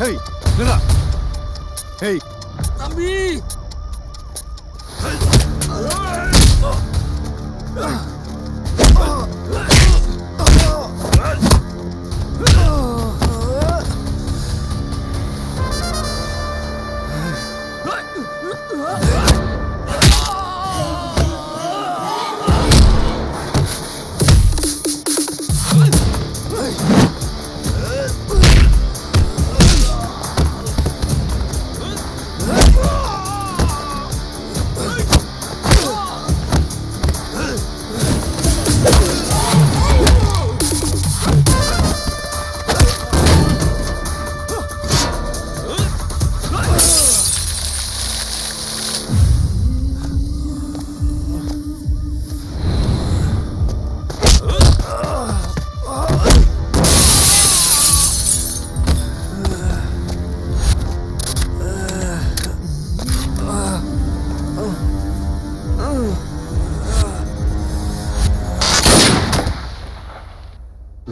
ஏய் நில்லா. ஏய் தம்பி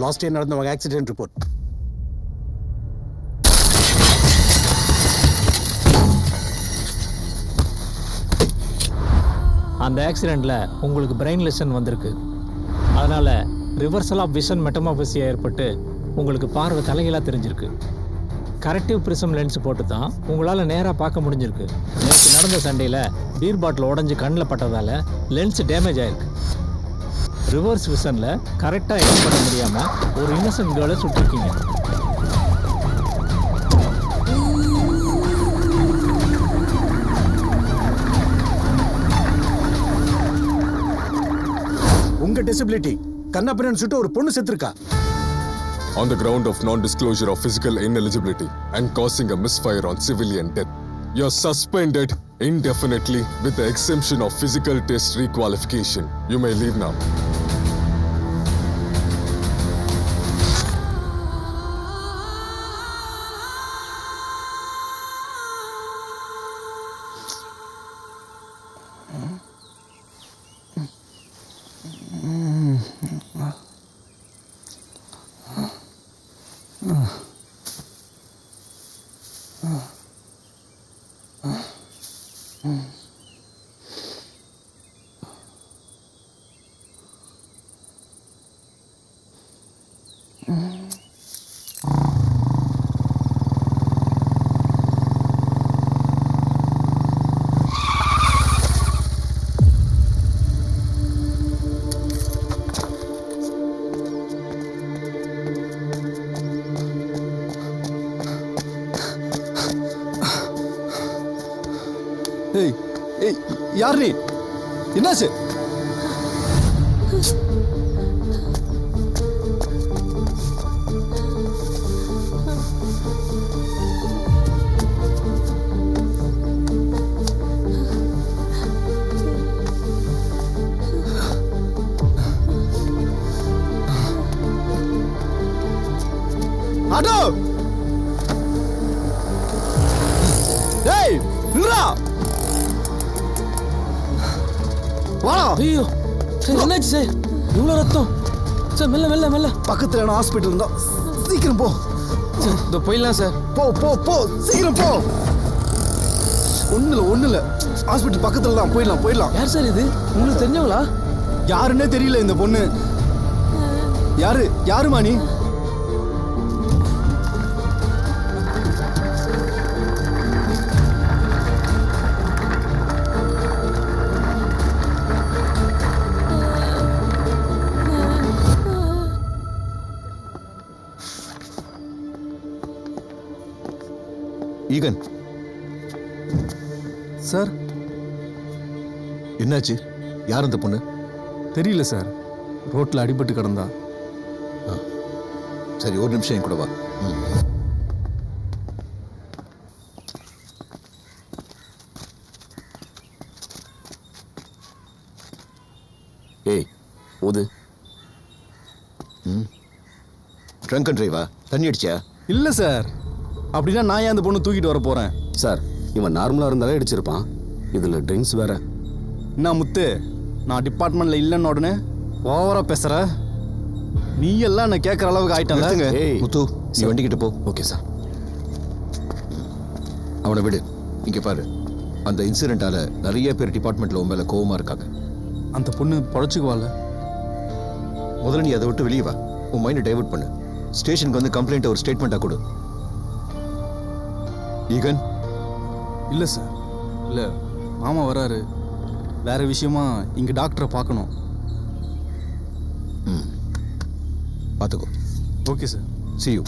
லாஸ்ட் இயர் நடந்த ஆக்சிடென்ட் ரிப்போர்ட். அந்த ஆக்சிடெண்ட்ல உங்களுக்கு பிரெயின் லெசன் வந்திருக்கு. அதனால ரிவர்சல் ஆஃப் விஷன் மெட்டமாபசியா ஏற்பட்டு உங்களுக்கு பார்வை தலைகளாக தெரிஞ்சிருக்கு. கரெக்டிவ் பிரிசம் லென்ஸ் போட்டு தான் உங்களால் நேராக பார்க்க முடிஞ்சிருக்கு. நேற்று நடந்த சண்டையில் பீர் பாட்டில் உடஞ்சி கண்ணில் பட்டதால் லென்ஸ் டேமேஜ் ஆயிருக்கு. ரிவர்ஸ் விஷனில் கரெக்டாக எய்ம் பண்ண முடியாமல் ஒரு இன்னசென்ட் கேர்ளை சுட்டிருக்கீங்க. உங்க டிசபிலிட்டி கண்ணப்பனன் சுட்டு ஒரு பொண்ணு செத்துருக்கா. On the ground of non-disclosure of physical ineligibility and causing a misfire on civilian death, you're suspended indefinitely with the exemption of physical test requalification. You may leave now. ஏய் ஏய் யார் நீ? என்னாச்சு? Auto! ஏய் நில்றா! வா! ஐயோ சார், என்னாச்சு சார்? இவ்வளோ ரத்தம் சார். மெல்ல மெல்ல மெல்ல. பக்கத்துல ஹாஸ்பிட்டல் இருந்தா சீக்கிரம் போ. சார் இதோ போயிடலாம் சார். போ போ போ சீக்கிரம் போ. ஒண்ணு இல்ல ஹாஸ்பிட்டல் பக்கத்துல தான். போயிடலாம். யார் சார் இது? உங்களுக்கு தெரிஞ்சவங்களா? யாருன்னே தெரியல இந்த பொண்ணு. யாருமா நீ? ஈகன் சார், என்னாச்சு? யார் அந்த பொண்ணு? தெரியல சார். ரோட்ல அடிபட்டு கிடந்தா. சரி, ஒரு நிமிஷம் என் கூட வா. ஏய் ஓது. ட்ரங்க் அண்ட் டிரைவா? தண்ணி அடிச்சியா? இல்ல சார். அப்படின்னா நான் ஏன் அந்த பொண்ணு தூக்கிட்டு வர போறேன்? சார், இவன் நார்மலாக இருந்தாலே அடிச்சிருப்பான். இதில் ட்ரிங்க்ஸ் வேற. என்ன முத்து, நான் டிபார்ட்மெண்ட்ல இல்லைன்னு உடனே ஓவரா பேசுற? நீ எல்லாம் நான் கேட்குற அளவுக்கு ஆயிட்டல. முத்து, நீ வண்டிக்கிட்ட போ. Okay sir. அவனை விடு. இங்கே பாரு, அந்த இன்சிடென்ட்டால நிறைய பேர் டிபார்ட்மெண்ட்ல உன் மேல கோவமா இருக்காங்க. அந்த பொண்ணு பொழைச்சிக்குவாள். முதல்ல நீ அதை விட்டு வெளியே வா. உன் மைண்டை டைவர்ட் பண்ணு. ஸ்டேஷனுக்கு வந்து கம்ப்ளைண்ட் ஒரு ஸ்டேட்மெண்ட்டாக கொடு. ஈகன், இல்லை சார், இல்லை, மாமா வராரு. வேற விஷயமா இங்கே டாக்டரை பார்க்கணும். பார்த்துக்கோ. Okay sir. See you.